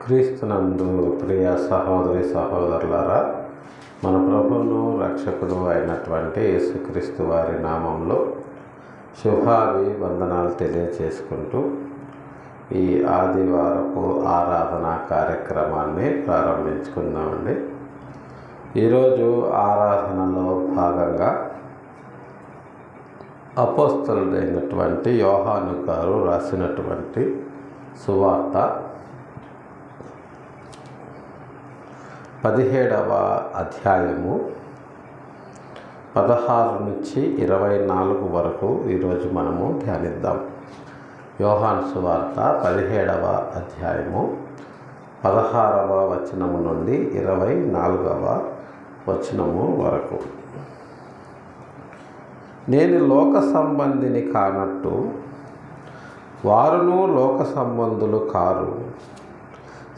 క్రీస్తునందు ప్రియ సహోదరి సహోదరులారా, మన ప్రభువును రక్షకుడు అయినటువంటి యేసుక్రీస్తు వారి నామంలో శుభాభివందనాలు తెలియచేసుకుంటూ ఈ ఆదివారపు ఆరాధన కార్యక్రమాన్ని ప్రారంభించుకుందామండి. ఈరోజు ఆరాధనలో భాగంగా అపోస్తలుడైనటువంటి యోహాను గారు రాసినటువంటి సువార్త 17వ అధ్యాయము 16 నుంచి 24 వరకు ఈరోజు మనము ధ్యానిద్దాం. యోహాను సువార్త 17వ అధ్యాయము 16వ వచనము నుండి 24వ వచనము వరకు. నేను లోక సంబంధిని కానట్టు వారును లోక సంబంధులు కారు.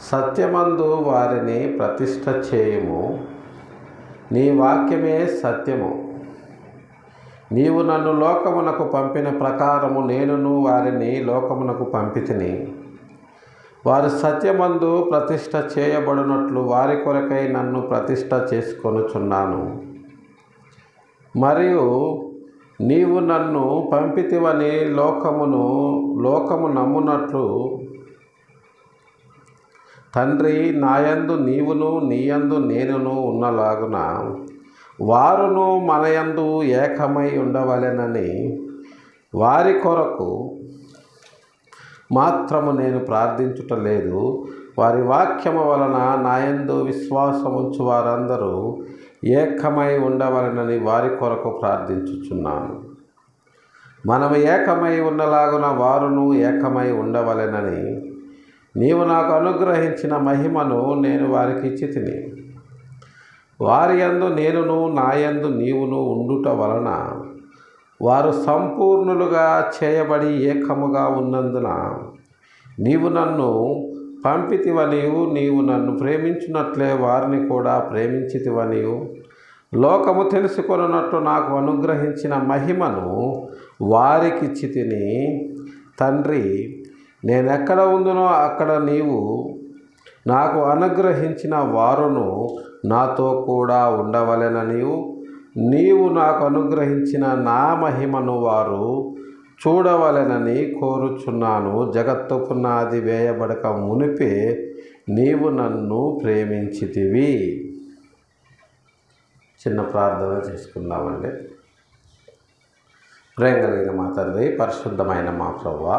సత్యమందు వారిని ప్రతిష్ఠ చేయుము. నీ వాక్యమే సత్యము. నీవు నన్ను లోకమునకు పంపిన ప్రకారము నేనును వారిని లోకమునకు పంపితిని. వారు సత్యమందు ప్రతిష్ఠ చేయబడినట్లు వారి కొరకై నన్ను ప్రతిష్ఠ చేసుకొనుచున్నాను. మరియు నీవు నన్ను పంపితివని లోకము నమ్మునట్లు తండ్రి, నాయందు నీవును నీయందు నేనును ఉన్నలాగున వారును మనయందు ఏకమై ఉండవలెనని వారి కొరకు మాత్రము నేను ప్రార్థించుటలేదు. వారి వాక్యము వలన నాయందు విశ్వాసముంచు వారందరూ ఏకమై ఉండవలెనని వారి కొరకు ప్రార్థించుచున్నాను. మనము ఏకమై ఉండలాగున వారును ఏకమై ఉండవలెనని నీవు నాకు అనుగ్రహించిన మహిమను నేను వారికి ఇచ్చితిని. వారి యందు నేనును నాయందు నీవును ఉండుట వలన వారు సంపూర్ణులుగా చేయబడి ఏకముగా ఉన్నందున నీవు నన్ను పంపితివనియు నీవు నన్ను ప్రేమించినట్లే వారిని కూడా ప్రేమించితివనియు లోకము తెలుసుకొనున్నట్టు నాకు అనుగ్రహించిన మహిమను వారికిచ్చితిని. తండ్రి, నేనెక్కడ ఉందునో అక్కడ నీవు నాకు అనుగ్రహించిన వారును నాతో కూడా ఉండవలెననియు నీవు నాకు అనుగ్రహించిన నా మహిమను వారు చూడవలెనని కోరుచున్నాను. జగత్తు పునాది వేయబడక మునిపే నీవు నన్ను ప్రేమించితివి. చిన్న ప్రార్థన చేసుకుందామండి. ప్రేమ కలిగిన మా తండ్రి, పరిశుద్ధమైన మా ప్రభువా,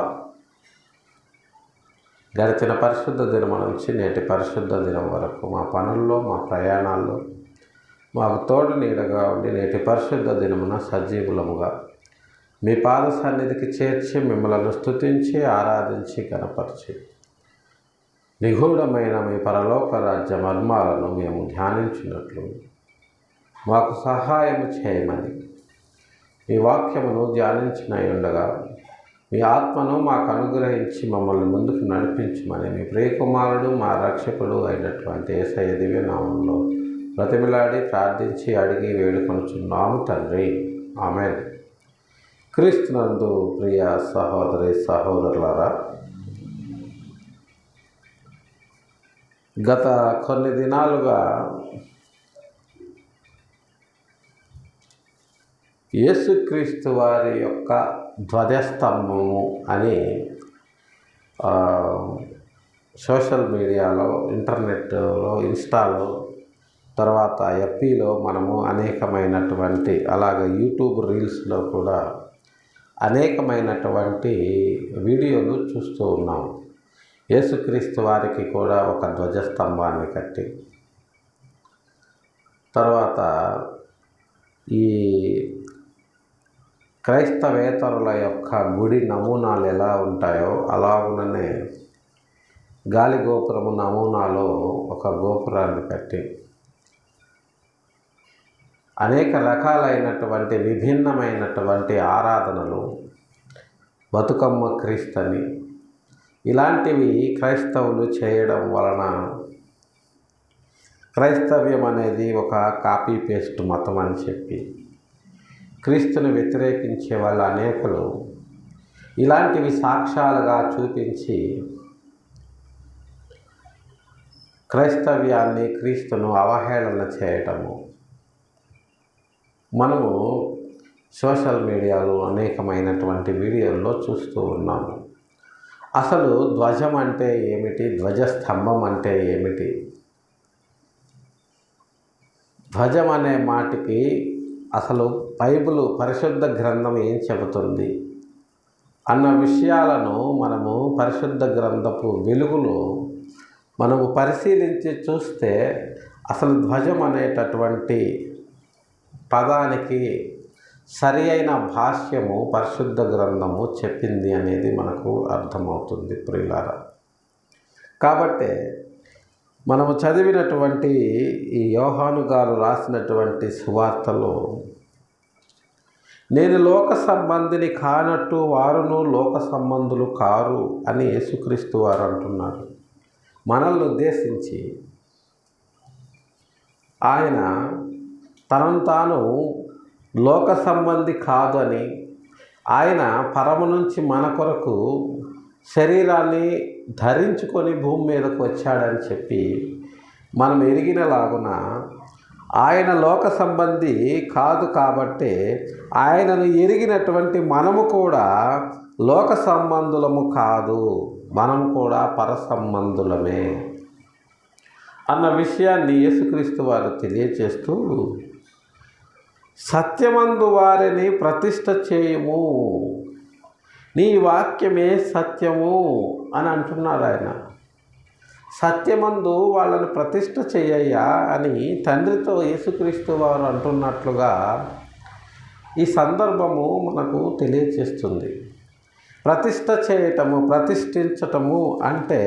గడిచిన పరిశుద్ధ దినము నుంచి నేటి పరిశుద్ధ దినం వరకు మా పనుల్లో మా ప్రయాణాల్లో మాకు తోడు నీడగా ఉండి నేటి పరిశుద్ధ దినమున సజీవులముగా మీ పాద సన్నిధికి చేర్చి మిమ్మల్ని స్తుతించి ఆరాధించి కనపరిచి నిగూఢమైన మీ పరలోక రాజ్య మర్మాలను మేము ధ్యానించినట్లు మాకు సహాయము చేయమని మీ వాక్యమును ధ్యానించిన ఉండగా మీ ఆత్మను మాకు అనుగ్రహించి మమ్మల్ని ముందుకు నడిపించమని మీ ప్రియకుమారుడు మా రక్షకుడు అయినటువంటి యేసయ్య దివ్య నామములో బ్రతిమిలాడి ప్రార్థించి అడిగి వేడుకొనుచున్నాము తండ్రి, ఆమేన్. క్రీస్తునందు ప్రియ సహోదరి సహోదరులారా, గత కొన్ని దినాలుగా యేసుక్రీస్తు వారి యొక్క ధ్వజస్తంభము అని సోషల్ మీడియాలో, ఇంటర్నెట్లో, ఇన్స్టాలో, తర్వాత ఎఫ్బీలో మనము అనేకమైనటువంటి, అలాగే యూట్యూబ్ రీల్స్లో కూడా అనేకమైనటువంటి వీడియోలు చూస్తూ ఉన్నాము. యేసుక్రీస్తు వారికి కూడా ఒక ధ్వజస్తంభాన్ని కట్టి, తర్వాత ఈ క్రైస్తవేతరుల యొక్క గుడి నమూనాలు ఎలా ఉంటాయో అలాగుననే గాలి గోపురము నమూనాలో ఒక గోపురాన్ని కట్టి అనేక రకాలైనటువంటి విభిన్నమైనటువంటి ఆరాధనలు, బతుకమ్మ క్రీస్తని ఇలాంటివి క్రైస్తవులు చేయడం వలన క్రైస్తవ్యం అనేది ఒక కాపీ పేస్ట్ మతం అని చెప్పి క్రీస్తుని వ్యతిరేకించే వాళ్ళు అనేకులు ఇలాంటివి సాక్ష్యాలుగా చూపించి క్రైస్తవ్యాన్ని, క్రీస్తును అవహేళన చేయటము మనము సోషల్ మీడియాలో అనేకమైనటువంటి వీడియోల్లో చూస్తూ ఉన్నాము. అసలు ధ్వజం అంటే ఏమిటి? ధ్వజస్తంభం అంటే ఏమిటి? ధ్వజం అనే మాటకి అసలు బైబిల్ పరిశుద్ధ గ్రంథం ఏం చెబుతుంది అన్న విషయాలను మనము పరిశుద్ధ గ్రంథపు వెలుగులో మనము పరిశీలించి చూస్తే అసలు ధ్వజం అనేటటువంటి పదానికి సరి అయిన భాష్యము పరిశుద్ధ గ్రంథము చెప్పింది అనేది మనకు అర్థమవుతుంది ప్రియులారా. కాబట్టి మనము చదివినటువంటి ఈ యోహాను గారు రాసినటువంటి సువార్తలో నేను లోక సంబంధిని కానట్టు వారును లోక సంబంధులు కారు అని యేసుక్రీస్తు వారు అంటున్నారు. మనల్ని ఉద్దేశించి ఆయన తనను తాను లోక సంబంధి కాదు అని, ఆయన పరము నుంచి మన కొరకు శరీరాన్ని ధరించుకొని భూమి మీదకు వచ్చాడని చెప్పి మనం ఎరిగినలాగున ఆయన లోక సంబంధి కాదు. కాబట్టి ఆయనను ఎరిగినటువంటి మనము కూడా లోక సంబంధులము కాదు, మనము కూడా పర సంబంధులమే అన్న విషయాన్ని యేసుక్రీస్తు వారు తెలియచేస్తూ సత్యమందు వారిని ప్రతిష్ఠ చేయము, నీ వాక్యమే సత్యము అని అంటున్నారు. ఆయన సత్యమందు వాళ్ళని ప్రతిష్ఠ చేయయ్యా అని తండ్రితో యేసుక్రీస్తు వారు అంటున్నట్లుగా ఈ సందర్భము మనకు తెలియచేస్తుంది. ప్రతిష్ఠ చేయటము, ప్రతిష్ఠించటము అంటే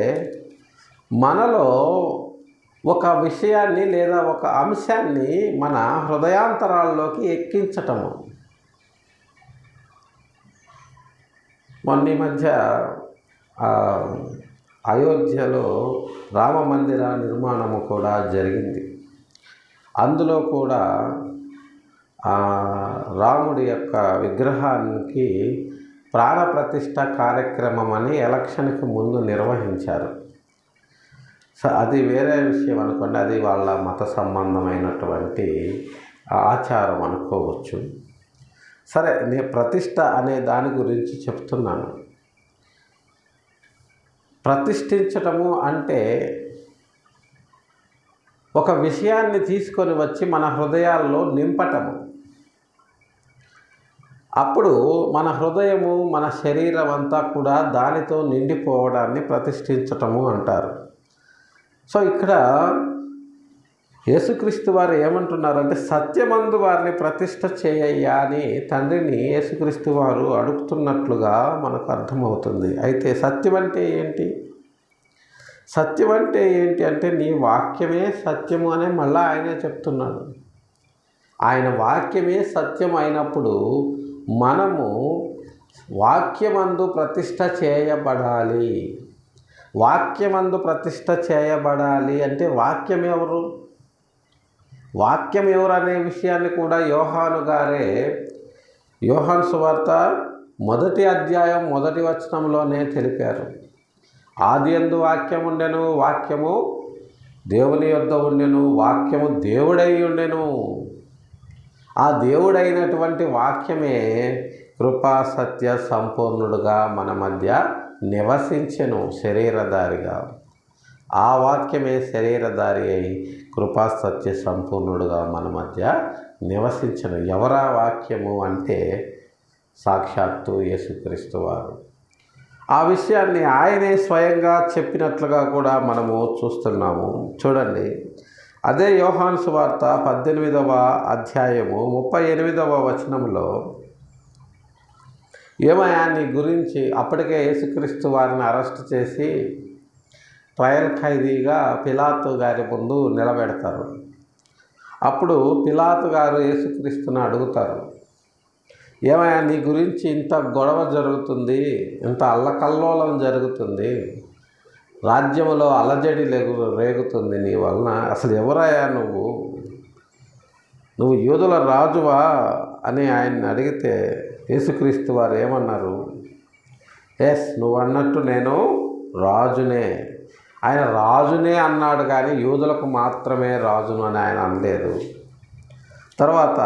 మనలో ఒక విషయాన్ని లేదా ఒక అంశాన్ని మన హృదయాంతరాల్లోకి ఎక్కించటము. మొన్న మధ్య అయోధ్యలో రామ మందిర నిర్మాణము కూడా జరిగింది. అందులో కూడా రాముడి యొక్క విగ్రహానికి ప్రాణప్రతిష్ఠ కార్యక్రమం అని ఎలక్షన్కి ముందు నిర్వహించారు. అది వేరే విషయం అనుకోండి, అది వాళ్ళ మత సంబంధమైనటువంటి ఆచారం అనుకోవచ్చు. సరే, నేను ప్రతిష్ఠ అనే దాని గురించి చెప్తున్నాను. ప్రతిష్ఠించటము అంటే ఒక విషయాన్ని తీసుకొని వచ్చి మన హృదయాల్లో నింపటము. అప్పుడు మన హృదయము, మన శరీరం అంతా కూడా దానితో నిండిపోవడాన్ని ప్రతిష్ఠించటము అంటారు. సో ఇక్కడ యేసుక్రీస్తు వారు ఏమంటున్నారంటే సత్యమందు వారిని ప్రతిష్ఠ చేయయ్యా అని తండ్రిని యేసుక్రీస్తు వారు అడుగుతున్నట్లుగా మనకు అర్థమవుతుంది. అయితే సత్యం అంటే ఏంటి? సత్యం అంటే ఏంటి అంటే నీ వాక్యమే సత్యము అనే మళ్ళీ ఆయనే చెప్తున్నాడు. ఆయన వాక్యమే సత్యం అయినప్పుడు మనము వాక్యమందు ప్రతిష్ఠ చేయబడాలి. వాక్యమందు ప్రతిష్ఠ చేయబడాలి అంటే వాక్యం ఎవరు? వాక్యం ఎవరు అనే విషయాన్ని కూడా యోహాను గారే యోహాను సువార్త 1వ అధ్యాయం 1వ వచనంలోనే తెలిపారు. ఆదియందు వాక్యం ఉండెను, వాక్యము దేవుని యొద్ద ఉండెను, వాక్యము దేవుడై ఉండెను. ఆ దేవుడైనటువంటి వాక్యమే కృపా సత్య సంపూర్ణుడుగా మన మధ్య నివసించెను శరీరధారిగా. ఆ వాక్యమే శరీరధారి అయి కృపా సత్య సంపూర్ణుడుగా మన మధ్య నివసించెను. ఎవరా వాక్యము అంటే సాక్షాత్తు యేసుక్రీస్తు వారు. ఆ విషయాన్ని ఆయనే స్వయంగా చెప్పినట్లుగా కూడా మనము చూస్తున్నాము. చూడండి, అదే యోహాను సువార్త 18వ అధ్యాయము 38వ వచనంలో ఏమయ్యా నీ గురించి, అప్పటికే యేసుక్రీస్తు వారిని అరెస్ట్ చేసి ట్రయల్ ఖైదీగా పిలాతు గారి ముందు నిలబెడతారు. అప్పుడు పిలాతు గారు యేసుక్రీస్తుని అడుగుతారు, ఏమయ్యా నీ గురించి ఇంత గొడవ జరుగుతుంది, ఇంత అల్లకల్లోలం జరుగుతుంది, రాజ్యంలో అలజడి రేగుతుంది నీ వలన, అసలు ఎవరయ్యా నువ్వు యూదుల రాజువా అని ఆయన్ని అడిగితే యేసుక్రీస్తు వారు ఏమన్నారు? ఎస్, నువ్వు అన్నట్టు నేను రాజునే, ఆయన రాజునే అన్నాడు కానీ యూదులకు మాత్రమే రాజును అని ఆయన అనలేదు. తర్వాత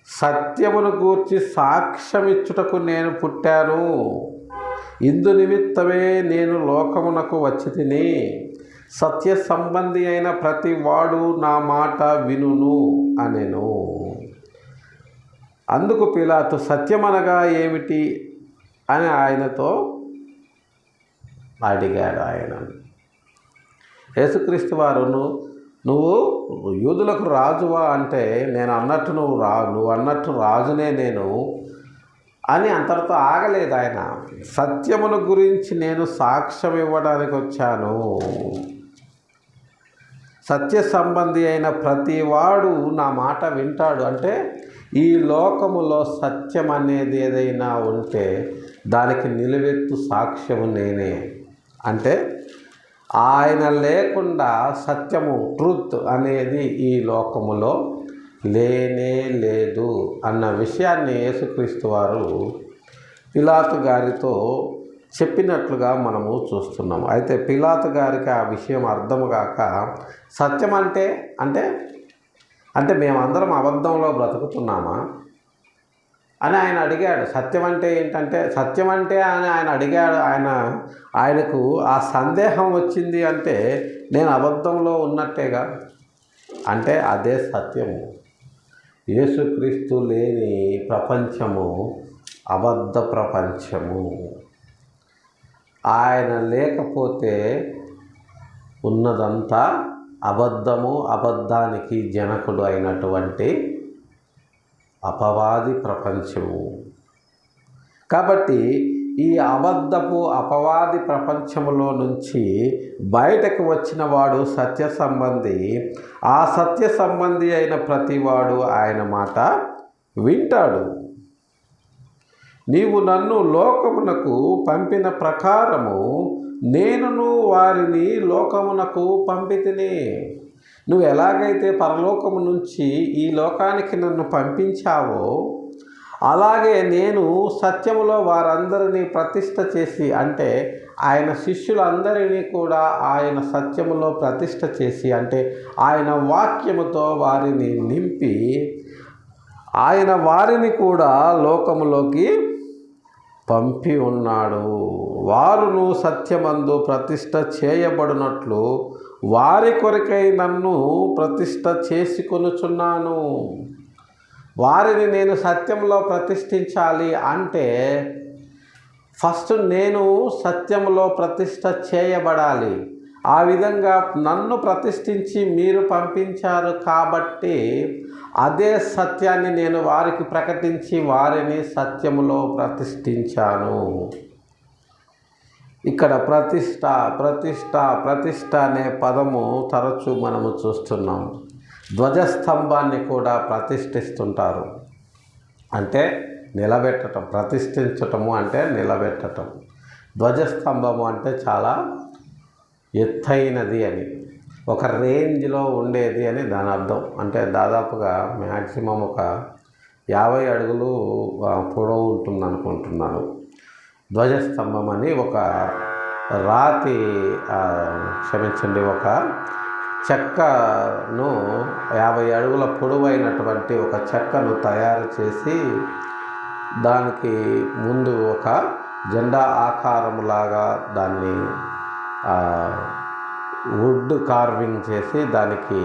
సత్యమును గూర్చి సాక్ష్యమిచ్చుటకు నేను పుట్టాను, ఇందు నిమిత్తమే నేను లోకమునకు వచ్చి తిని, సత్య సంబంధి అయిన ప్రతి వాడు నా మాట వినును అనెను. అందుకు పిలాతు సత్యమనగా ఏమిటి అని ఆయనతో అడిగాడు. ఆయన యేసుక్రీస్తు వారు నువ్వు యూదులకు రాజువా అంటే నేను అన్నట్టు నువ్వు అన్నట్టు రాజునే నేను అని అంతటితో ఆగలేదు. ఆయన సత్యమును గురించి నేను సాక్ష్యం ఇవ్వడానికి వచ్చాను. సత్య సంబంధి అయిన ప్రతివాడు నా మాట వింటాడు. అంటే ఈ లోకములో సత్యం అనేది ఏదైనా ఉంటే దానికి నిలువెత్తు సాక్ష్యము నేనే. అంటే ఆయన లేకుండా సత్యము, ట్రూత్ అనేది ఈ లోకములో లేనే లేదు అన్న విషయాన్ని యేసుక్రీస్తు వారు పిలాతు గారితో చెప్పినట్లుగా మనము చూస్తున్నాము. అయితే పిలాతు గారికి ఆ విషయం అర్థం కాక సత్యం అంటే అంటే అంటే మేమందరం అబద్ధంలో బ్రతుకుతున్నామా అని ఆయన అడిగాడు. సత్యం అంటే ఏంటంటే సత్యం అంటే అని ఆయన అడిగాడు. ఆయనకు ఆ సందేహం వచ్చింది అంటే నేను అబద్ధంలో ఉన్నట్టేగా. అంటే అదే సత్యము. యేసుక్రీస్తు లేని ప్రపంచము అబద్ధ ప్రపంచము. ఆయన లేకపోతే ఉన్నదంతా అబద్ధము, అబద్ధానికి జనకుడు అయినటువంటి అపవాది ప్రపంచము. కాబట్టి ఈ అబద్ధపు అపవాది ప్రపంచములో నుంచి బయటకు వచ్చిన వాడు సత్య సంబంధి. ఆ సత్య సంబంధి అయిన ప్రతివాడు ఆయన మాట వింటాడు. నీవు నన్ను లోకమునకు పంపిన ప్రకారము నేనును వారిని లోకమునకు పంపితిని. నువ్వు ఎలాగైతే పరలోకము నుంచి ఈ లోకానికి నన్ను పంపించావో అలాగే నేను సత్యములో వారందరినీ ప్రతిష్ఠ చేసి, అంటే ఆయన శిష్యులందరినీ కూడా ఆయన సత్యములో ప్రతిష్ఠ చేసి, అంటే ఆయన వాక్యముతో వారిని నింపి ఆయన వారిని కూడా లోకములోకి పంపి ఉన్నాడు. వారును సత్యమందు ప్రతిష్ఠ చేయబడినట్లు వారి కొరకై నన్ను ప్రతిష్ఠ చేసుకొనుచున్నాను. వారిని నేను సత్యంలో ప్రతిష్ఠించాలి అంటే ఫస్ట్ నేను సత్యంలో ప్రతిష్ఠ చేయబడాలి. ఆ విధంగా నన్ను ప్రతిష్ఠించి మీరు పంపించారు కాబట్టి అదే సత్యాన్ని నేను వారికి ప్రకటించి వారిని సత్యములో ప్రతిష్ఠించాను. ఇక్కడ ప్రతిష్ఠ ప్రతిష్ఠ ప్రతిష్ఠ అనే పదము తరచూ మనము చూస్తున్నాం. ధ్వజస్తంభాన్ని కూడా ప్రతిష్ఠిస్తుంటారు, అంటే నిలబెట్టడం. ప్రతిష్ఠించటము అంటే నిలబెట్టడం. ధ్వజస్తంభము అంటే చాలా ఎత్తైనది అని, ఒక రేంజ్లో ఉండేది అని దాని అర్థం. అంటే దాదాపుగా మ్యాక్సిమం ఒక 50 అడుగులు పొడవు ఉంటుంది అనుకుంటున్నాను. ధ్వజస్తంభం అని ఒక రాతి ఒక చెక్కను 50 అడుగుల పొడవైనటువంటి ఒక చెక్కను తయారు చేసి దానికి ముందు ఒక జెండా ఆకారములాగా దాన్ని వుడ్ కార్వింగ్ చేసి దానికి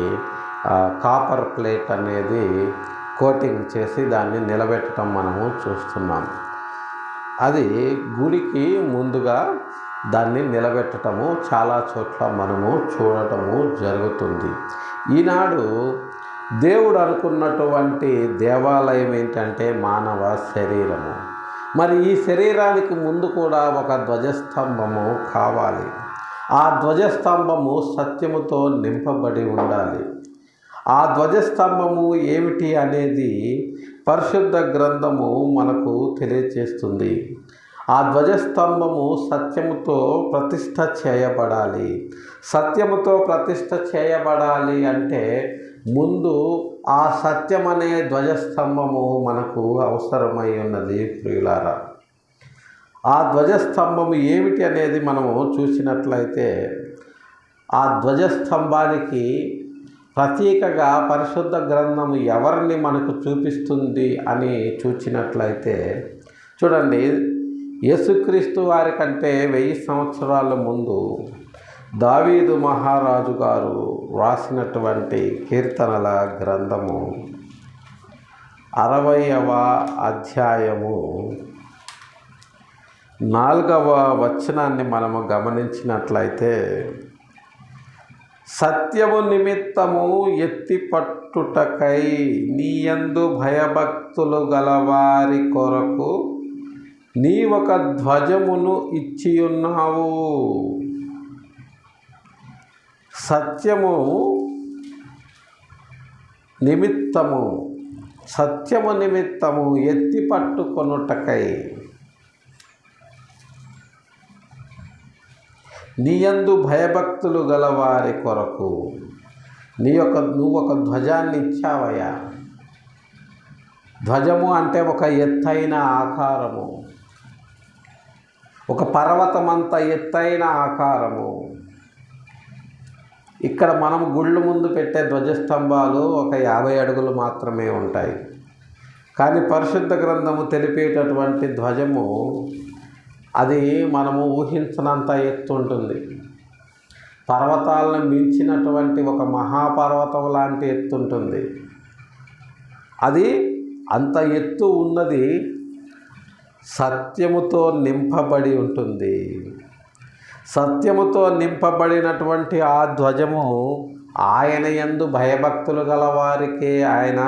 కాపర్ ప్లేట్ అనేది కోటింగ్ చేసి దాన్ని నిలబెట్టడం మనము చూస్తున్నాం. అది గుడికి ముందుగా దాన్ని నిలబెట్టడము చాలా చోట్ల మనము చూడటము జరుగుతుంది. ఈనాడు దేవుడు అనుకున్నటువంటి దేవాలయం ఏంటంటే మానవ శరీరము. మరి ఈ శరీరానికి ముందు కూడా ఒక ధ్వజస్తంభము కావాలి. ఆ ధ్వజస్తంభము సత్యముతో నింపబడి ఉండాలి. ఆ ధ్వజస్తంభము ఏమిటి అనేది పరిశుద్ధ గ్రంథము మనకు తెలియచేస్తుంది. ఆ ధ్వజస్తంభము సత్యముతో ప్రతిష్ఠ చేయబడాలి. సత్యముతో ప్రతిష్ఠ చేయబడాలి అంటే ముందు ఆ సత్యమనే ధ్వజస్తంభము మనకు అవసరమై ఉన్నది ప్రియులారా. ఆ ధ్వజస్తంభము ఏమిటి అనేది మనము చూసినట్లయితే ఆ ధ్వజస్తంభానికి ప్రతీకగా పరిశుద్ధ గ్రంథం ఎవరిని మనకు చూపిస్తుంది అని చూచినట్లయితే చూడండి, యేసుక్రీస్తు వారి కంటే 1000 సంవత్సరాల ముందు దావీదు మహారాజు గారు వ్రాసినటువంటి కీర్తనల గ్రంథము 60వ అధ్యాయము 4వ వచనాన్ని మనము గమనించినట్లయితే, సత్యము నిమిత్తము ఎత్తిపట్టుటకై నీయందు భయభక్తులు గలవారి కొరకు నీ ఒక ధ్వజమును ఇచ్చియున్నావు. సత్యము నిమిత్తము ఎత్తి పట్టుకొనుటకై నీయందు భయభక్తులు గలవారి కొరకు నువ్వు ఒక ధ్వజాన్ని ఇచ్చావయ్యా. ధ్వజము అంటే ఒక ఎత్తైన ఆకారము, ఒక పర్వతమంత ఎత్తైన ఆకారము. ఇక్కడ మనం గుళ్ళు ముందు పెట్టే ధ్వజస్తంభాలు ఒక 50 అడుగులు మాత్రమే ఉంటాయి. కానీ పరిశుద్ధ గ్రంథము తెలిపేటటువంటి ధ్వజము అది మనము ఊహించనంత ఎత్తు ఉంటుంది. పర్వతాలను మించినటువంటి ఒక మహాపర్వతం లాంటి ఎత్తు ఉంటుంది. అది అంత ఎత్తు ఉన్నది సత్యముతో నింపబడి ఉంటుంది. సత్యముతో నింపబడినటువంటి ఆ ధ్వజము ఆయన యందు భయభక్తులు గలవారికే ఆయన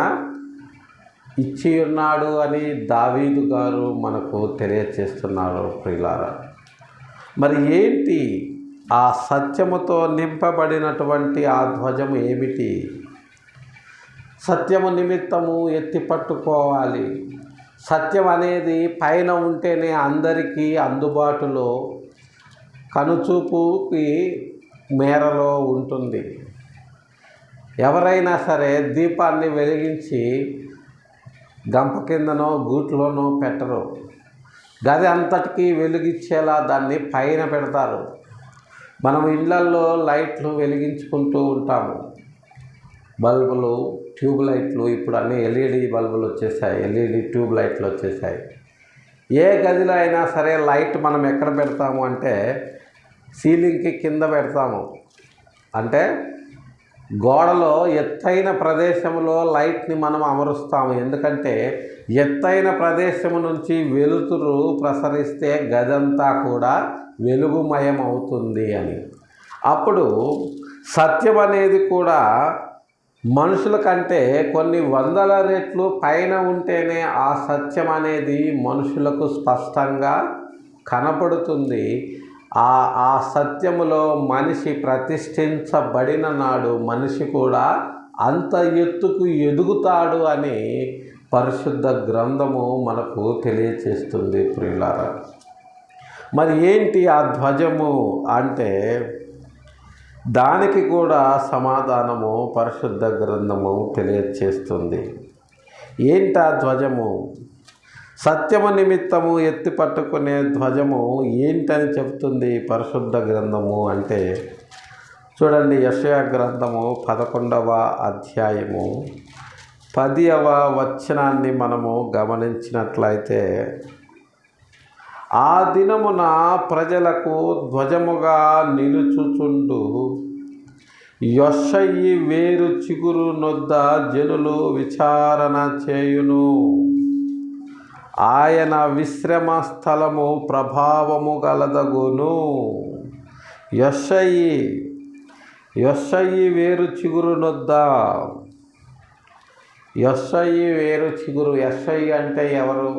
ఇచ్చి ఉన్నాడు అని దావీదు గారు మనకు తెలియచేస్తున్నారు ప్రియులారా. మరి ఏంటి ఆ సత్యముతో నింపబడినటువంటి ఆ ధ్వజము ఏమిటి? సత్యము నిమిత్తము ఎత్తి పట్టుకోవాలి. సత్యం అనేది పైన ఉంటేనే అందరికీ అందుబాటులో కనుచూపుకి మేరలో ఉంటుంది. ఎవరైనా సరే దీపాన్ని వెలిగించి గంప కిందనో గూట్లోనో పెట్టరు. గది అంతటికీ వెలిగించేలా దాన్ని పైన పెడతారు. మనం ఇళ్లల్లో లైట్లు వెలిగించుకుంటూ ఉంటాము. బల్బులు, ట్యూబ్ లైట్లు, ఇప్పుడు అన్నీ ఎల్ఈడి బల్బులు వచ్చేసాయి, ఎల్ఈడి ట్యూబ్ లైట్లు వచ్చేసాయి. ఏ గదిలో అయినా సరే లైట్ మనం ఎక్కడ పెడతాము అంటే సీలింగ్కి కింద పెడతాము. అంటే గోడలో ఎత్తైన ప్రదేశంలో లైట్ని మనం అమరుస్తాము. ఎందుకంటే ఎత్తైన ప్రదేశము నుంచి వెలుతురు ప్రసరిస్తే గదంతా కూడా వెలుగుమయం అవుతుంది అని. అప్పుడు సత్యం అనేది కూడా మనుషుల కంటే కొన్ని 100 రెట్లు పైన ఉంటేనే ఆ సత్యం అనేది మనుషులకు స్పష్టంగా కనపడుతుంది. ఆ సత్యములో మనిషి ప్రతిష్ఠించబడిన నాడు మనిషి కూడా అంత ఎత్తుకు ఎదుగుతాడు అని పరిశుద్ధ గ్రంథము మనకు తెలియచేస్తుంది ప్రియులారా. మరి ఏంటి ఆ ధ్వజము అంటే దానికి కూడా సమాధానము పరిశుద్ధ గ్రంథము తెలియచేస్తుంది. ఏంటి ఆ ధ్వజము? సత్యము నిమిత్తము ఎత్తి పట్టుకునే ధ్వజము ఏంటని చెప్తుంది పరిశుద్ధ గ్రంథము అంటే చూడండి, యెషయా గ్రంథము 11వ అధ్యాయము 10వ వచనాన్ని మనము గమనించినట్లయితే, ఆ దినమున ప్రజలకు ధ్వజముగా నిలుచుచుండు యెషయి వేరు చిగురు నొద్ద జనులు విచారణ చేయును. ఆయన విశ్రమ స్థలము ప్రభావము గలదగును. యెషయి వేరు చిగురు నొద్ద. యెషయి వేరు చిగురు. యెషయి అంటే ఎవరు?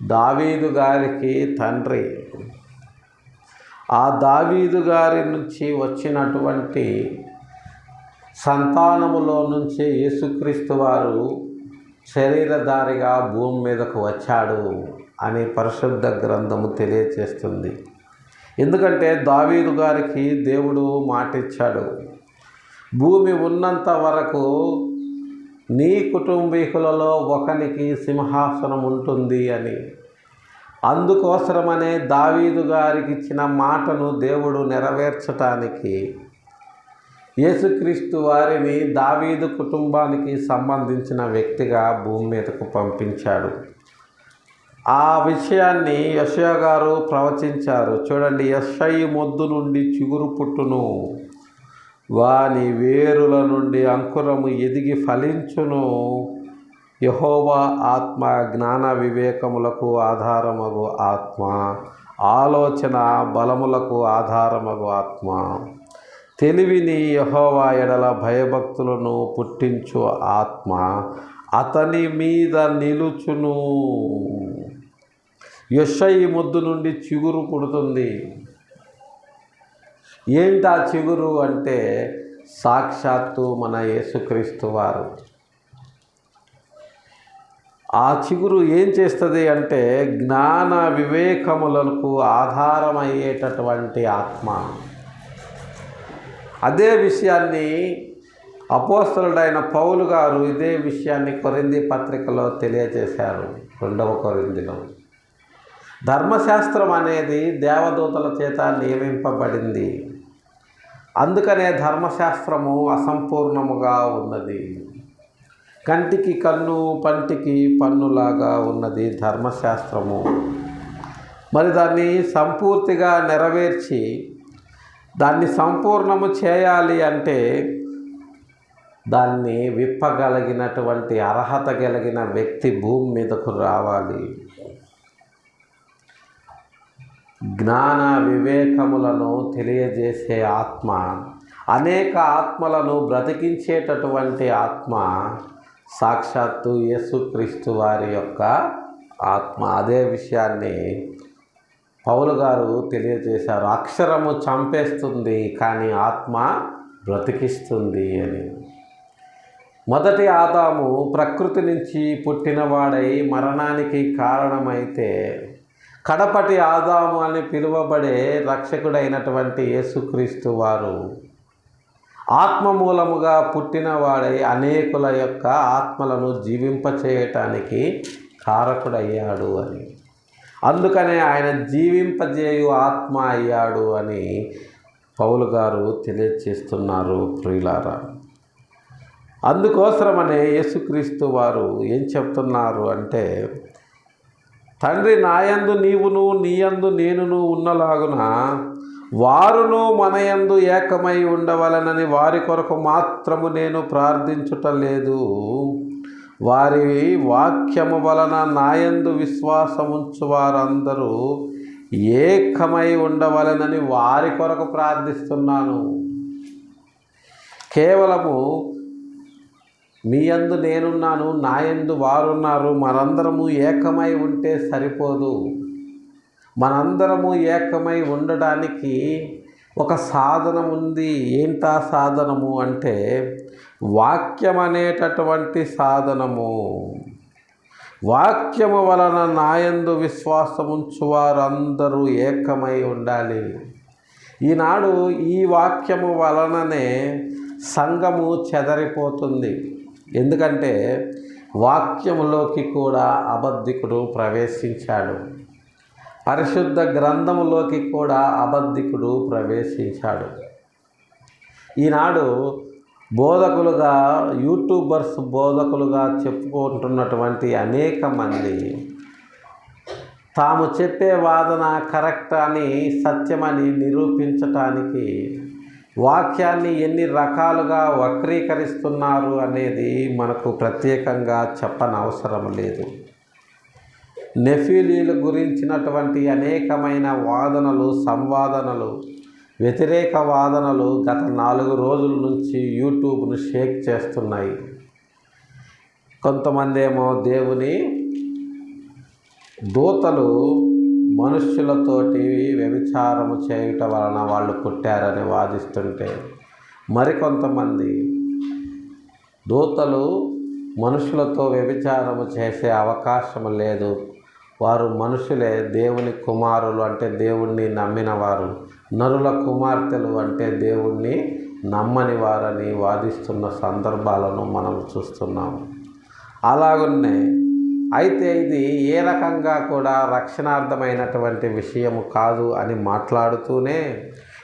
దావీదు గారికి తండ్రి. ఆ దావీదు గారి నుంచి వచ్చినటువంటి సంతానములో నుంచి యేసుక్రీస్తు వారు శరీరధారిగా భూమి మీదకు వచ్చాడు అని పరిశుద్ధ గ్రంథము తెలియచేస్తుంది. ఎందుకంటే దావీదు గారికి దేవుడు మాట ఇచ్చాడు, భూమి ఉన్నంత వరకు నీ కుటుంబీకులలో ఒకనికి సింహాసనం ఉంటుంది అని. అందుకోసమనే దావీదు గారికి ఇచ్చిన మాటను దేవుడు నెరవేర్చటానికి యేసుక్రీస్తు వారిని దావీదు కుటుంబానికి సంబంధించిన వ్యక్తిగా భూమి మీదకు పంపించాడు. ఆ విషయాన్ని యెషయా గారు ప్రవచించారు. చూడండి, యెషయి మొద్దు నుండి చిగురు పుట్టును, వాని వేరుల నుండి అంకురము ఎదిగి ఫలించును. యెహోవా ఆత్మ జ్ఞాన వివేకములకు ఆధారమగు ఆత్మ, ఆలోచన బలములకు ఆధారమగు ఆత్మ, తెలివిని యెహోవా ఎడల భయభక్తులను పుట్టించు ఆత్మ అతని మీద నిలుచును. యెషయి మొద్దు నుండి చిగురు పుడుతుంది. ఏంటి ఆ చిగురు అంటే సాక్షాత్తు మన యేసుక్రీస్తు వారు. ఆ చిగురు ఏం చేస్తుంది అంటే జ్ఞాన వివేకములకు ఆధారమయ్యేటటువంటి ఆత్మ. అదే విషయాన్ని అపోస్తలుడైన పౌలు గారు ఇదే విషయాన్ని కొరింథీ పత్రికలో తెలియజేశారు. 2వ కొరింథీలో ధర్మశాస్త్రం అనేది దేవదూతల చేత నియమింపబడింది. అందుకనే ధర్మశాస్త్రము అసంపూర్ణముగా ఉన్నది. కంటికి కన్ను, పంటికి పన్నులాగా ఉన్నది ధర్మశాస్త్రము. మరి దాన్ని సంపూర్తిగా నెరవేర్చి దాన్ని సంపూర్ణము చేయాలి అంటే దాన్ని విప్పగలిగినటువంటి అర్హత కలిగిన వ్యక్తి భూమి మీదకు రావాలి. జ్ఞాన వివేకములను తెలియజేసే ఆత్మ, అనేక ఆత్మలను బ్రతికించేటటువంటి ఆత్మ సాక్షాత్తు యేసుక్రీస్తు వారి యొక్క ఆత్మ. అదే విషయాన్ని పౌలు గారు తెలియజేశారు. అక్షరము చంపేస్తుంది కానీ ఆత్మ బ్రతికిస్తుంది అని. మొదటి ఆదాము ప్రకృతి నుంచి పుట్టినవాడై మరణానికి కారణమైతే కడపటి ఆదాము అని పిలువబడే రక్షకుడైనటువంటి యేసుక్రీస్తు వారు ఆత్మ మూలముగా పుట్టినవాడై అనేకుల యొక్క ఆత్మలను జీవింపచేయటానికి కారకుడయ్యాడు అని. అందుకనే ఆయన జీవింపజేయు ఆత్మ అయ్యాడు అని పౌలు గారు తెలియజేస్తున్నారు ప్రియులారా. అందుకోసమనే యేసుక్రీస్తు వారు ఏం చెప్తున్నారు అంటే, తండ్రి నాయందు నీవును నీయందు నేనును ఉన్నలాగున వారును మనయందు ఏకమై ఉండవలనని వారి కొరకు మాత్రము నేను ప్రార్థించుటలేదు. వారి వాక్యము వలన నాయందు విశ్వాసముంచు వారందరూ ఏకమై ఉండవలనని వారి కొరకు ప్రార్థిస్తున్నాను. కేవలము మీ యందు నేనున్నాను, నా యందు వారున్నారు, మనందరము ఏకమై ఉంటే సరిపోదు. మనందరము ఏకమై ఉండడానికి ఒక సాధనం ఉంది. ఏంటా సాధనము అంటే వాక్యం అనేటటువంటి సాధనము. వాక్యము వలన నాయందు విశ్వాసముంచు వారందరూ ఏకమై ఉండాలి. ఈనాడు ఈ వాక్యము వలననే సంఘము చెదరిపోతుంది. ఎందుకంటే వాక్యములోకి కూడా అబద్ధికుడు ప్రవేశించాడు. పరిశుద్ధ గ్రంథములోకి కూడా అబద్ధికుడు ప్రవేశించాడు. ఈనాడు బోధకులుగా, యూట్యూబర్స్ బోధకులుగా చెప్పుకుంటున్నటువంటి అనేక మంది తాము చెప్పే వాదన కరెక్ట్ అని, సత్యమని నిరూపించటానికి వాక్యాన్ని ఎన్ని రకాలుగా వక్రీకరిస్తున్నారు అనేది మనకు ప్రత్యేకంగా చెప్పనవసరం లేదు. నెఫీలీల గురించినటువంటి అనేకమైన వాదనలు, సంవాదనలు, వ్యతిరేక వాదనలు గత 4 రోజుల నుంచి యూట్యూబ్ను షేక్ చేస్తున్నాయి. కొంతమంది ఏమో దేవుని దూతలు మనుష్యులతోటి వ్యభిచారము చేయుట వలన వాళ్ళు పుట్టారని వాదిస్తుంటే, మరికొంతమంది దూతలు మనుషులతో వ్యభిచారము చేసే అవకాశం లేదు, వారు మనుషులే, దేవుని కుమారులు అంటే దేవుణ్ణి నమ్మిన వారు, నరుల కుమార్తెలు అంటే దేవుణ్ణి నమ్మని వారని వాదిస్తున్న సందర్భాలను మనం చూస్తున్నాము. అలాగనే అయితే ఇది ఏ రకంగా కూడా రక్షణార్థమైనటువంటి విషయము కాదు అని మాట్లాడుతూనే,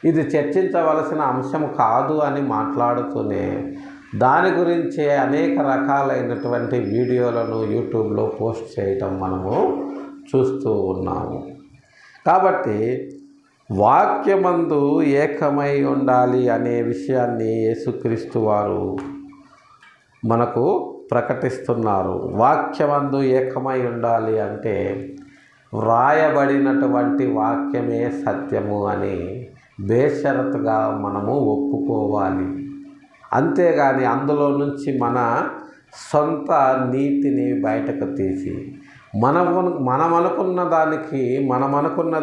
ఇది చర్చించవలసిన అంశం కాదు అని మాట్లాడుతూనే దాని గురించే అనేక రకాలైనటువంటి వీడియోలను యూట్యూబ్లో పోస్ట్ చేయటం మనము చూస్తూ ఉన్నాము. కాబట్టి వాక్యమందు ఏకమై ఉండాలి అనే విషయాన్ని యేసుక్రీస్తు వారు మనకు ప్రకటిస్తున్నారు. వాక్యమందు ఏకమై ఉండాలి అంటే వ్రాయబడినటువంటి వాక్యమే సత్యము అని బేషరతుగా మనము ఒప్పుకోవాలి. అంతేగాని అందులో నుంచి మన సొంత నీతిని బయటకు తీసి మనమనుకున్న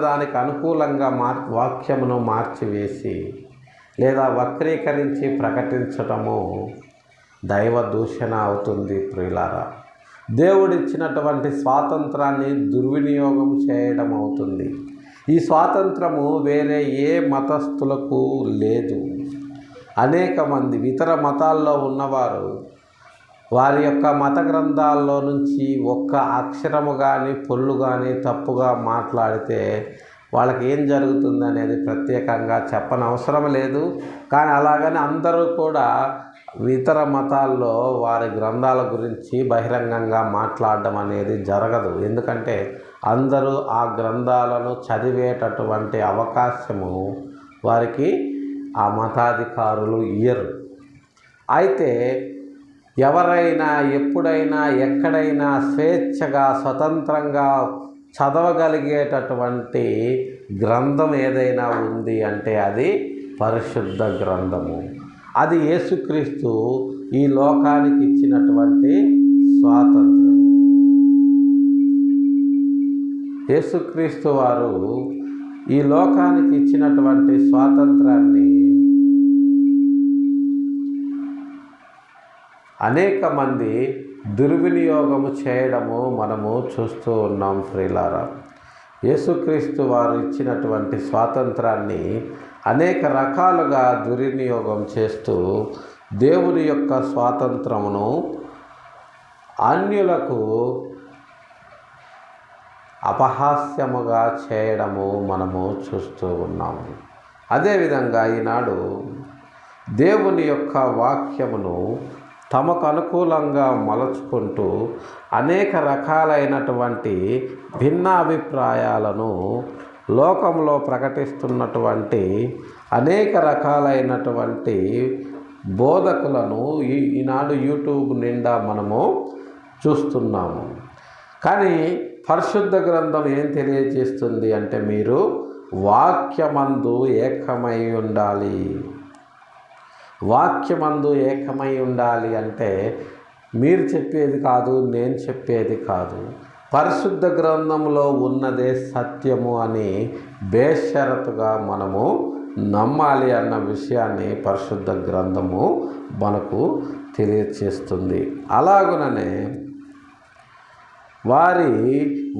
దానికి అనుకూలంగా వాక్యమును మార్చివేసి లేదా వక్రీకరించి ప్రకటించటము దైవ దూషణ అవుతుంది. ప్రియులారా, దేవుడిచ్చినటువంటి స్వాతంత్రాన్ని దుర్వినియోగం చేయడం అవుతుంది. ఈ స్వాతంత్రము వేరే ఏ మతస్థులకు లేదు. అనేక మంది ఇతర మతాల్లో ఉన్నవారు వారి యొక్క మత గ్రంథాల్లో నుంచి ఒక్క అక్షరము కానీ పొల్లు కానీ తప్పుగా మాట్లాడితే వాళ్ళకి ఏం జరుగుతుంది అనేది ప్రత్యేకంగా చెప్పనవసరం లేదు. కానీ అలాగని అందరూ కూడా ఇతర మతాల్లో వారి గ్రంథాల గురించి బహిరంగంగా మాట్లాడడం అనేది జరగదు. ఎందుకంటే అందరూ ఆ గ్రంథాలను చదివేటటువంటి అవకాశము వారికి ఆ మతాధికారులు ఇయ్యరు. అయితే ఎవరైనా ఎప్పుడైనా ఎక్కడైనా స్వేచ్ఛగా స్వతంత్రంగా చదవగలిగేటటువంటి గ్రంథం ఏదైనా ఉంది అంటే అది పరిశుద్ధ గ్రంథము. అది యేసుక్రీస్తు ఈ లోకానికి ఇచ్చినటువంటి స్వాతంత్రం. యేసుక్రీస్తు వారు ఈ లోకానికి ఇచ్చినటువంటి స్వాతంత్రాన్ని అనేక మంది దుర్వినియోగము చేయడము మనము చూస్తూ ఉన్నాం. ప్రియులారా, యేసుక్రీస్తు వారు ఇచ్చినటువంటి స్వాతంత్రాన్ని అనేక రకాలుగా దుర్వినియోగం చేస్తూ దేవుని యొక్క స్వాతంత్రమును అన్యులకు అపహాస్యముగా చేయడము మనము చూస్తూ ఉన్నాము. అదేవిధంగా ఈనాడు దేవుని యొక్క వాక్యమును తమకు అనుకూలంగా మలుచుకుంటూ అనేక రకాలైనటువంటి భిన్నాభిప్రాయాలను లోకంలో ప్రకటిస్తున్నటువంటి అనేక రకాలైనటువంటి బోధకులను ఈనాడు యూట్యూబ్ నిండా మనము చూస్తున్నాము. కానీ పరిశుద్ధ గ్రంథం ఏం తెలియజేస్తుంది అంటే మీరు వాక్యమందు ఏకమై ఉండాలి. వాక్యమందు ఏకమై ఉండాలి అంటే మీరు చెప్పేది కాదు, నేను చెప్పేది కాదు, పరిశుద్ధ గ్రంథంలో ఉన్నదే సత్యము అని బేషరతుగా మనము నమ్మాలి అన్న విషయాన్ని పరిశుద్ధ గ్రంథము మనకు తెలియచేస్తుంది. అలాగుననే వారి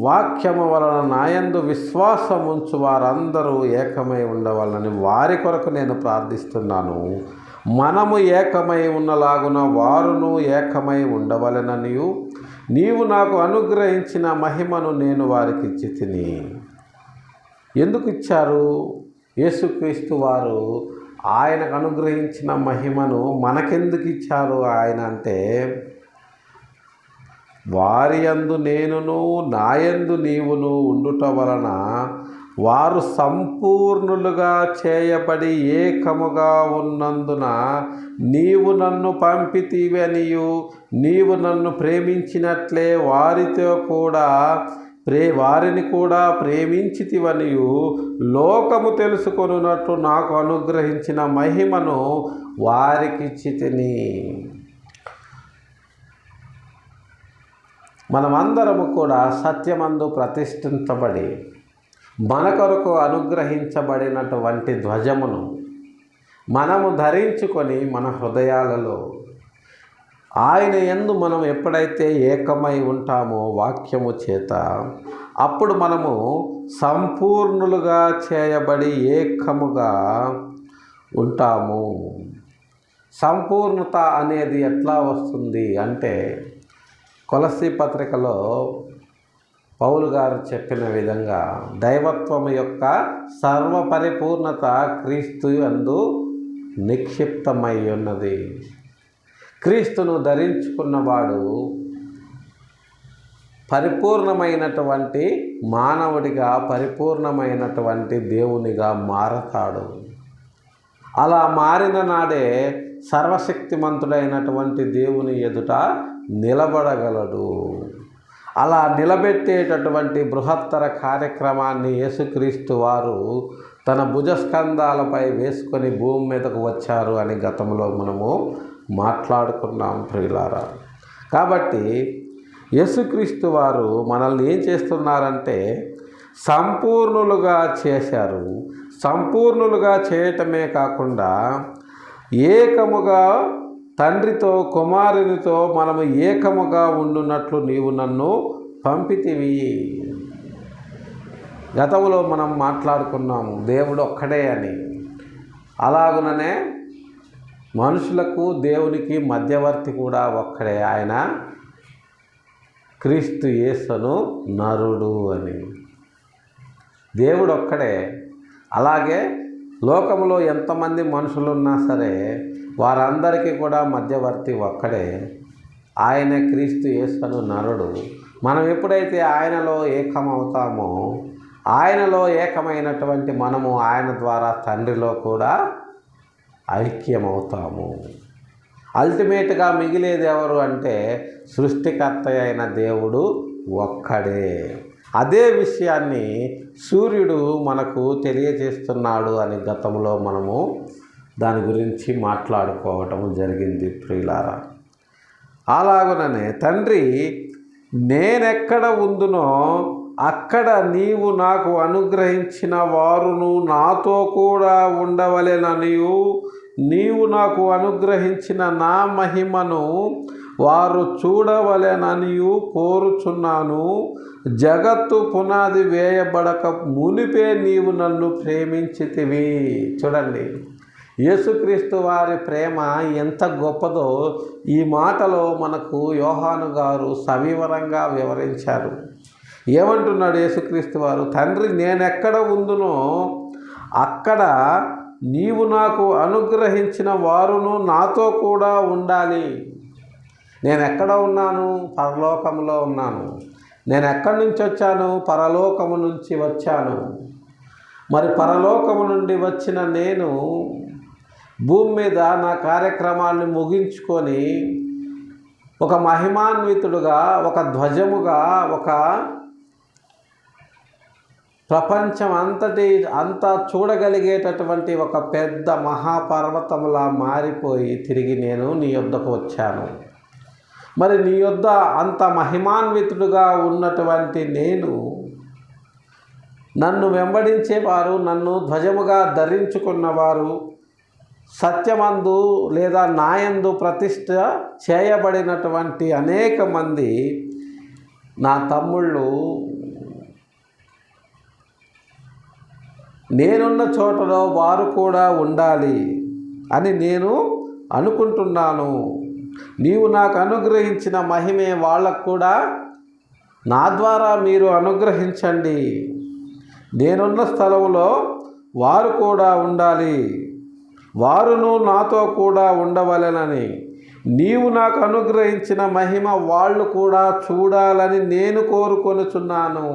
వాక్యము వలన నాయందు విశ్వాసం ఉంచు వారందరూ ఏకమై ఉండవాలని వారి కొరకు నేను ప్రార్థిస్తున్నాను. మనము ఏకమై ఉన్నలాగున వారును ఏకమై ఉండవలెననియు నీవు నాకు అనుగ్రహించిన మహిమను నేను వారికి ఇచ్చి తిని. ఎందుకు ఇచ్చారు? యేసుక్రీస్తు వారు ఆయనకు అనుగ్రహించిన మహిమను మనకెందుకు ఇచ్చారు ఆయన అంటే, వారి యందు నేనును నాయందు నీవును ఉండుట వలన వారు సంపూర్ణులుగా చేయబడి ఏకముగా ఉన్నందున నీవు నన్ను పంపితివనియు నీవు నన్ను ప్రేమించినట్లే వారిని కూడా ప్రేమించితివనియు లోకము తెలుసుకొనున్నట్టు నాకు అనుగ్రహించిన మహిమను వారికిచ్చితిని. మనమందరము కూడా సత్యమందు ప్రతిష్ఠించబడి మన కొరకు అనుగ్రహించబడినటువంటి ధ్వజమును మనము ధరించుకొని మన హృదయాలలో ఆయన యందు మనం ఎప్పుడైతే ఏకమై ఉంటామో వాక్యము చేత, అప్పుడు మనము సంపూర్ణులుగా చేయబడి ఏకముగా ఉంటాము. సంపూర్ణత అనేది ఎట్లా వస్తుంది అంటే, కొలస్సీ పత్రికలో పౌలు గారు చెప్పిన విధంగా దైవత్వం యొక్క సర్వపరిపూర్ణత క్రీస్తు యందు నిక్షిప్తమై ఉన్నది. క్రీస్తును ధరించుకున్నవాడు పరిపూర్ణమైనటువంటి మానవుడిగా, పరిపూర్ణమైనటువంటి దేవునిగా మారతాడు. అలా మారిన నాడే సర్వశక్తిమంతుడైనటువంటి దేవుని ఎదుట నిలబడగలడు. అలా నిలబెట్టేటటువంటి బృహత్తర కార్యక్రమాన్ని యేసుక్రీస్తు వారు తన భుజస్కంధాలపై వేసుకొని భూమి మీదకు వచ్చారు అని గతంలో మనము మాట్లాడుకున్నాం ప్రియులారా. కాబట్టి యేసుక్రీస్తు వారు మనల్ని ఏం చేస్తున్నారంటే సంపూర్ణులుగా చేశారు. సంపూర్ణులుగా చేయటమే కాకుండా ఏకముగా తండ్రితో కుమారునితో మనము ఏకముగా ఉండునట్లు నీవు నన్ను పంపితివి. గతంలో మనం మాట్లాడుకున్నాము దేవుడు ఒక్కడే అని. అలాగుననే మనుషులకు దేవునికి మధ్యవర్తి కూడా ఒక్కడే, ఆయన క్రీస్తు యేసును నరుడు అని. దేవుడు ఒక్కడే. అలాగే లోకంలో ఎంతమంది మనుషులున్నా సరే వారందరికీ కూడా మధ్యవర్తి ఒక్కడే, ఆయన క్రీస్తు యేసును నరుడు. మనం ఎప్పుడైతే ఆయనలో ఏకమవుతామో, ఆయనలో ఏకమైనటువంటి మనము ఆయన ద్వారా తండ్రిలో కూడా ఐక్యమవుతాము. అల్టిమేట్గా మిగిలేది ఎవరు అంటే సృష్టికర్త అయిన దేవుడు ఒక్కడే. అదే విషయాన్ని సూర్యుడు మనకు తెలియజేస్తున్నాడు అని గతంలో మనము దాని గురించి మాట్లాడుకోవటం జరిగింది ప్రియులారా. అలాగుననే తండ్రి నేనెక్కడ ఉందునో అక్కడ నీవు నాకు అనుగ్రహించిన వారును నాతో కూడా ఉండవలెననియు, నీవు నాకు అనుగ్రహించిన నా మహిమను వారు చూడవలెననియు కోరుచున్నాను. జగత్తు పునాది వేయబడక మునిపే నీవు నన్ను ప్రేమించితివి. చూడండి, యేసుక్రీస్తు వారి ప్రేమ ఎంత గొప్పదో ఈ మాటలో మనకు యోహాను గారు సవివరంగా వివరించారు. ఏమంటున్నాడు యేసుక్రీస్తు వారు? తండ్రి నేనెక్కడ ఉందునో అక్కడ నీవు నాకు అనుగ్రహించిన వారును నాతో కూడా ఉండాలి. నేను ఎక్కడ ఉన్నాను? పరలోకంలో ఉన్నాను. నేను ఎక్కడి నుంచి వచ్చాను? పరలోకము నుంచి వచ్చాను. మరి పరలోకము నుండి వచ్చిన నేను భూమి మీద నా కార్యక్రమాన్ని ముగించుకొని ఒక మహిమాన్వితుడుగా, ఒక ధ్వజముగా, ఒక ప్రపంచం అంతా చూడగలిగేటటువంటి ఒక పెద్ద మహాపర్వతములా మారిపోయి తిరిగి నేను నీ యొద్దకు వచ్చాను. మరి నీ యొద్ద అంత మహిమాన్వితుడుగా ఉన్నటువంటి నేను, నన్ను వెంబడించేవారు, నన్ను ధ్వజముగా ధరించుకున్నవారు, సత్యమందు లేదా నాయందు ప్రతిష్ఠ చేయబడినటువంటి అనేక మంది నా తమ్ముళ్ళు నేనున్న చోటలో వారు కూడా ఉండాలి అని నేను అనుకుంటున్నాను. నీవు నాకు అనుగ్రహించిన మహిమే వాళ్ళకు కూడా నా ద్వారా మీరు అనుగ్రహించండి. నేనున్న స్థలంలో వారు కూడా ఉండాలి, వారును నాతో కూడా ఉండవలెనని, నీవు నాకు అనుగ్రహించిన మహిమ వాళ్ళు కూడా చూడాలని నేను కోరుకొనుచున్నాను.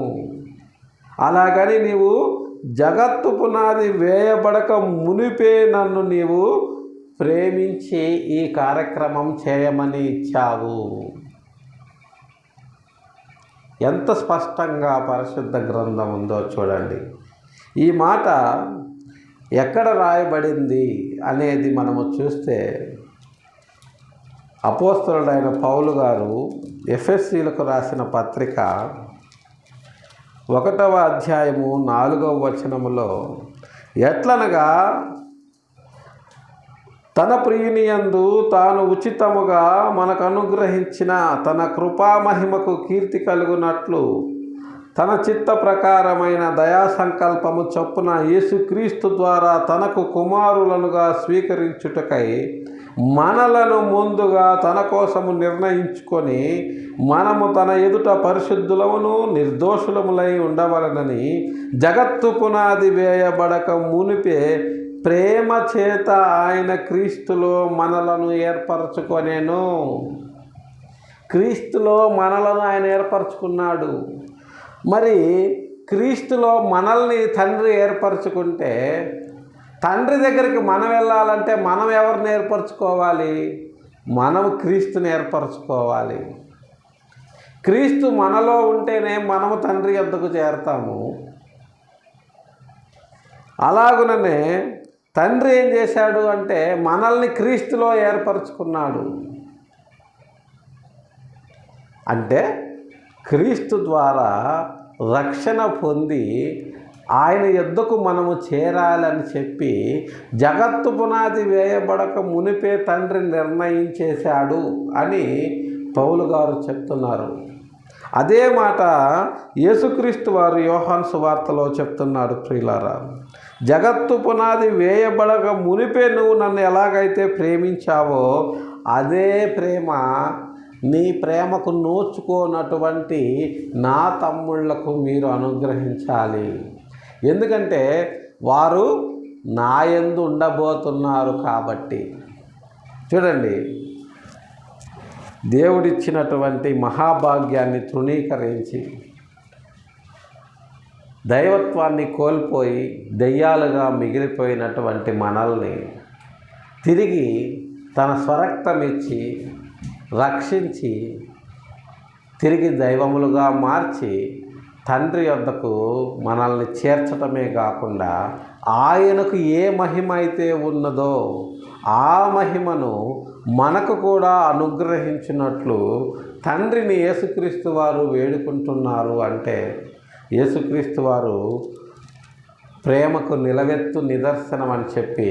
అలాగని నీవు జగత్తు పునాది వేయబడక మునిపే నన్ను నీవు ప్రేమించి ఈ కార్యక్రమం చేయమని ఇచ్చావు. ఎంత స్పష్టంగా పరిశుద్ధ గ్రంథం ఉందో చూడండి. ఈ మాట ఎక్కడ రాయబడింది అనేది మనము చూస్తే అపోస్తలుడైన పౌలు గారు ఎఫెసీలకు రాసిన పత్రిక 1వ అధ్యాయము 4వ వచనములో ఎట్లనగా తన ప్రియునియందు తాను ఉచితముగా మనకు అనుగ్రహించిన తన కృపామహిమకు కీర్తి కలుగునట్లు తన చిత్త ప్రకారమైన దయా సంకల్పము చొప్పున యేసుక్రీస్తు ద్వారా తనకు కుమారులనుగా స్వీకరించుటకై మనలను ముందుగా తన కోసము నిర్ణయించుకొని మనము తన ఎదుట పరిశుద్ధులమును నిర్దోషులములై ఉండవలనని జగత్తు పునాది వేయబడక మునిపే ప్రేమ చేత ఆయన క్రీస్తులో మనలను ఏర్పరచుకొనేను. క్రీస్తులో మనలను ఆయన ఏర్పరచుకున్నాడు. మరి క్రీస్తులో మనల్ని తండ్రి ఏర్పరచుకుంటే తండ్రి దగ్గరికి మనం వెళ్ళాలంటే మనం ఎవరిని ఏర్పరచుకోవాలి? మనం క్రీస్తుని ఏర్పరచుకోవాలి. క్రీస్తు మనలో ఉంటేనే మనము తండ్రి వద్దకు చేరతాము. అలాగుననే తండ్రి ఏం చేశాడు అంటే మనల్ని క్రీస్తులో ఏర్పరచుకున్నాడు. అంటే క్రీస్తు ద్వారా రక్షణ పొంది ఆయన యొద్దకు మనము చేరాలని చెప్పి జగత్తు పునాది వేయబడక మునిపే తండ్రి నిర్ణయించేశాడు అని పౌలు గారు చెప్తున్నారు. అదే మాట యేసుక్రీస్తు వారు యోహాను సువార్తలో చెప్తున్నాడు. ప్రియులారా, జగత్తు పునాది వేయబడక మునిపే నువ్వు నన్ను ఎలాగైతే ప్రేమించావో అదే ప్రేమ నీ ప్రేమకు నోచుకోనటువంటి నా తమ్ముళ్లకు మీరు అనుగ్రహించాలి. ఎందుకంటే వారు నా యందు ఉండబోతున్నారు కాబట్టి. చూడండి, దేవుడిచ్చినటువంటి మహాభాగ్యాన్ని తృణీకరించి దైవత్వాన్ని కోల్పోయి దెయ్యాలుగా మిగిలిపోయినటువంటి మనల్ని తిరిగి తన స్వరక్తమిచ్చి రక్షించి తిరిగి దైవములుగా మార్చి తండ్రి యొద్దకు మనల్ని చేర్చటమే కాకుండా ఆయనకు ఏ మహిమ అయితే ఉన్నదో ఆ మహిమను మనకు కూడా అనుగ్రహించినట్లు తండ్రిని యేసుక్రీస్తు వారు వేడుకుంటున్నారు. అంటే యేసుక్రీస్తు వారు ప్రేమకు నిలవెత్తు నిదర్శనం అని చెప్పి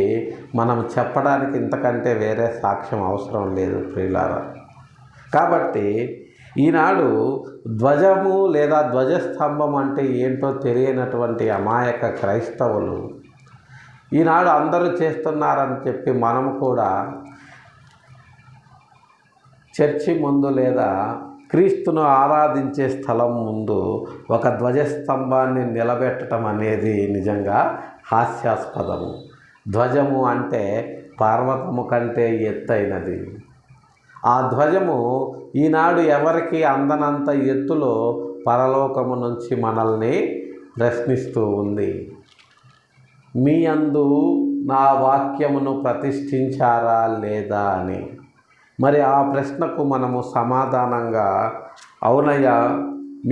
మనం చెప్పడానికి ఇంతకంటే వేరే సాక్ష్యం అవసరం లేదు ప్రియులారా. కాబట్టి ఈనాడు ధ్వజము లేదా ధ్వజస్తంభం అంటే ఏంటో తెలియనటువంటి అమాయక క్రైస్తవులు ఈనాడు అందరూ చేస్తున్నారని చెప్పి మనము కూడా చర్చి ముందు లేదా క్రీస్తును ఆరాధించే స్థలం ముందు ఒక ధ్వజస్తంభాన్ని నిలబెట్టడం అనేది నిజంగా హాస్యాస్పదము. ధ్వజము అంటే పర్వతము కంటే ఎత్తైనది. ఆ ధ్వజము ఈనాడు ఎవరికి అందనంత ఎత్తులో పరలోకము నుంచి మనల్ని ప్రశ్నిస్తూ ఉంది. మీ యందు నా వాక్యమును ప్రతిష్ఠించారా లేదా అని. మరి ఆ ప్రశ్నకు మనము సమాధానంగా అవునయ్యా,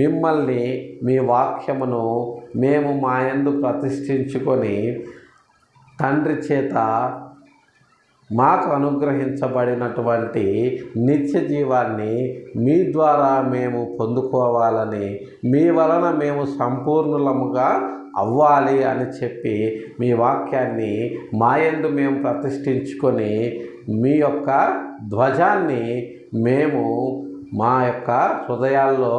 మిమ్మల్ని మీ వాక్యమును మేము మా యందు ప్రతిష్ఠించుకొని తండ్రి చేత మాకు అనుగ్రహించబడినటువంటి నిత్య జీవాన్ని మీ ద్వారా మేము పొందుకోవాలని, మీ వలన మేము సంపూర్ణులముగా అవ్వాలి అని చెప్పి మీ వాక్యాన్ని మా యందు మేము ప్రతిష్ఠించుకొని మీ యొక్క ధ్వజాన్ని మేము మా యొక్క హృదయాల్లో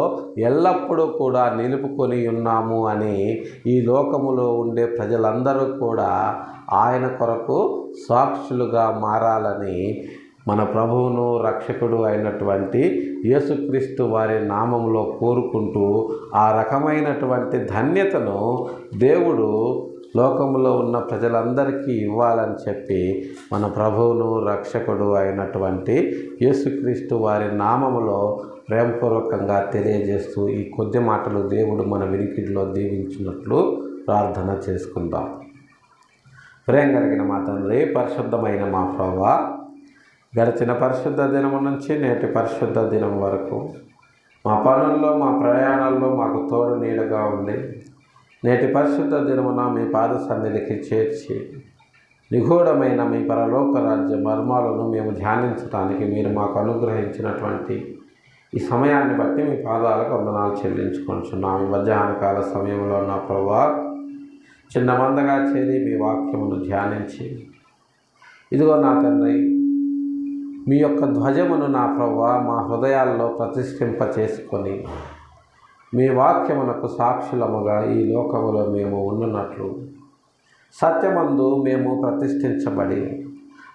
ఎల్లప్పుడూ కూడా నిలుపుకొని ఉన్నాము అని ఈ లోకములో ఉండే ప్రజలందరూ కూడా ఆయన కొరకు సాక్షులుగా మారాలని మన ప్రభువును రక్షకుడు అయినటువంటి యేసుక్రీస్తు వారి నామములో కోరుకుంటూ ఆ రకమైనటువంటి ధన్యతను దేవుడు లోకములో ఉన్న ప్రజలందరికీ ఇవ్వాలని చెప్పి మన ప్రభువును రక్షకుడు అయినటువంటి యేసుక్రీస్తు వారి నామములో ప్రేమపూర్వకంగా తెలియజేస్తూ ఈ కొద్ది మాటలు దేవుడు మన వినికిడిలో దీవించినట్లు ప్రార్థన చేసుకుందాం. ప్రేమ కలిగిన మా తండ్రి, పరిశుద్ధమైన మా ప్రభువా, గడిచిన పరిశుద్ధ దినము నుంచి నేటి పరిశుద్ధ దినం వరకు మా పనుల్లో మా ప్రయాణాల్లో మాకు తోడు నీడగా ఉండి నేటి పరిశుద్ధ దినమున మీ పాద సన్నిధికి చేర్చి నిగూఢమైన మీ పరలోక రాజ్య మర్మాలను మేము ధ్యానించడానికి మీరు మాకు అనుగ్రహించినటువంటి ఈ సమయాన్ని బట్టి మీ పాదాలకు వందనాలు చెల్లించుకుంటున్నాము. ఈ మధ్యాహ్న కాల సమయంలో నా ప్రభువా చిన్న మందగా చేరి మీ వాక్యమును ధ్యానించి ఇదిగో నా తండ్రి మీ యొక్క ధ్వజమును నా ప్రభువా మా హృదయాల్లో ప్రతిష్ఠింప చేసుకొని మీ వాక్యమునకు సాక్షులముగా ఈ లోకములో మేము ఉండునట్లు సత్యమందు మేము ప్రతిష్ఠించబడి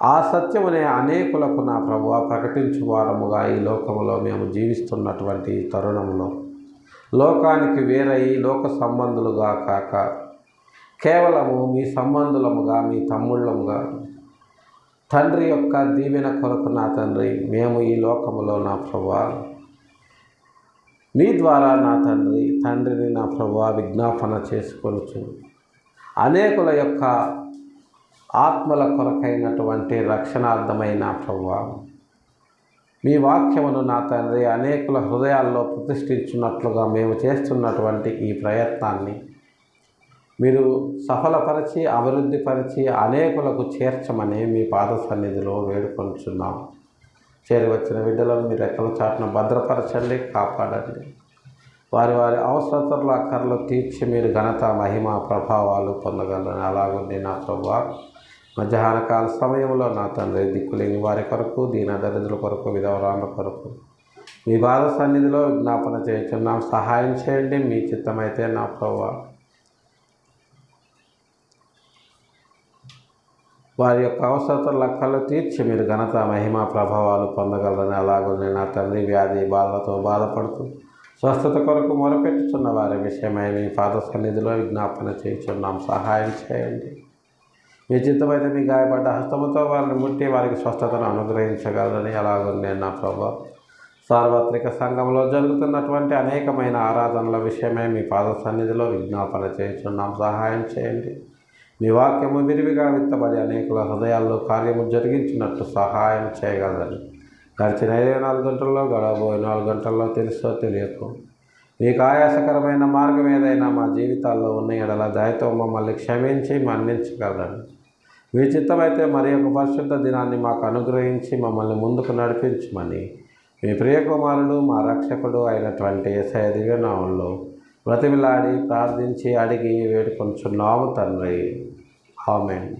ఆ సత్యమునే అనేకులకు నా ప్రభువా ప్రకటించు వారముగా ఈ లోకములో మేము జీవిస్తున్నటువంటి ఈ తరుణంలో లోకానికి వేరై లోక సంబంధులుగా కాక కేవలము మీ సంబంధులముగా మీ తమ్ముళ్ళముగా తండ్రి యొక్క దీవెన కొరకు నా తండ్రి మేము ఈ లోకములో నా ప్రభువా మీ ద్వారా నా తండ్రిని నా ప్రభువా విజ్ఞాపన చేసుకొనుచు అనేకుల యొక్క ఆత్మల కొరకైనటువంటి రక్షణార్థమైన ప్రభువా మీ వాక్యమును నా తండ్రి అనేకుల హృదయాల్లో ప్రతిష్ఠించున్నట్లుగా మేము చేస్తున్నటువంటి ఈ ప్రయత్నాన్ని మీరు సఫలపరిచి అభివృద్ధిపరిచి అనేకులకు చేర్చమని మీ పాద సన్నిధిలో వేడుకొనుచున్నాం. చేరి వచ్చిన బిడ్డలను మీరు రెక్కల చాటున భద్రపరచండి, కాపాడండి. వారి వారి అవసరతలు అక్కర్లు తీర్చి మీరు ఘనత మహిమ ప్రభావాలు పొందగలరని అలాగుండి నా ప్రభువా మధ్యాహ్న కాల సమయంలో నా తండ్రి దిక్కులేని వారి కొరకు దీన దరిద్రుల కొరకు విధవరాళ్ళ కొరకు మీ బాధ సన్నిధిలో విజ్ఞాపన చేస్తున్నాం. సహాయం చేయండి. మీ చిత్తమైతే నా ప్రభువా వారి యొక్క అవసరతలు లెక్కలు తీర్చి మీరు ఘనత మహిమ ప్రభావాలు పొందగలరని అలాగుండి నా తండ్రి వ్యాధి బాధలతో బాధపడుతూ స్వస్థత కొరకు మొరపెట్టుచున్న వారి విషయమై మీ పాద సన్నిధిలో విజ్ఞాపన చేస్తున్నాం. సహాయం చేయండి. మీ చిత్తమైతే మీ గాయపడ్డ హస్తముతో వారిని ముట్టి వారికి స్వస్థతను అనుగ్రహించగలరని అలాగుండి నా ప్రభువా సార్వత్రిక సంఘంలో జరుగుతున్నటువంటి అనేకమైన ఆరాధనల విషయమై మీ పాద సన్నిధిలో విజ్ఞాపన చేస్తున్నాం. సహాయం చేయండి. మీ వాక్యము విరివిగా విత్తబడి అనేకుల హృదయాల్లో కార్యము జరిగించినట్టు సహాయం చేయగలరని గడిచిన 24 గంటల్లో గడవబోయే 4 గంటల్లో తెలుసో తెలియకో మీకు ఆయాసకరమైన మార్గం ఏదైనా మా జీవితాల్లో ఉన్న ఎడల దయతో మమ్మల్ని క్షమించి మన్నించగలరని మీ చిత్తమైతే మరి ఒక పరిశుద్ధ దినాన్ని మాకు అనుగ్రహించి మమ్మల్ని ముందుకు నడిపించమని మీ ప్రియకుమారుడు మా రక్షకుడు అయినటువంటి యేసయ్య దివ్యనామంలో బ్రతిమిలాడి ప్రార్థించి అడిగి వేడుకొంచున్నాము తండ్రి. ఆమేన్.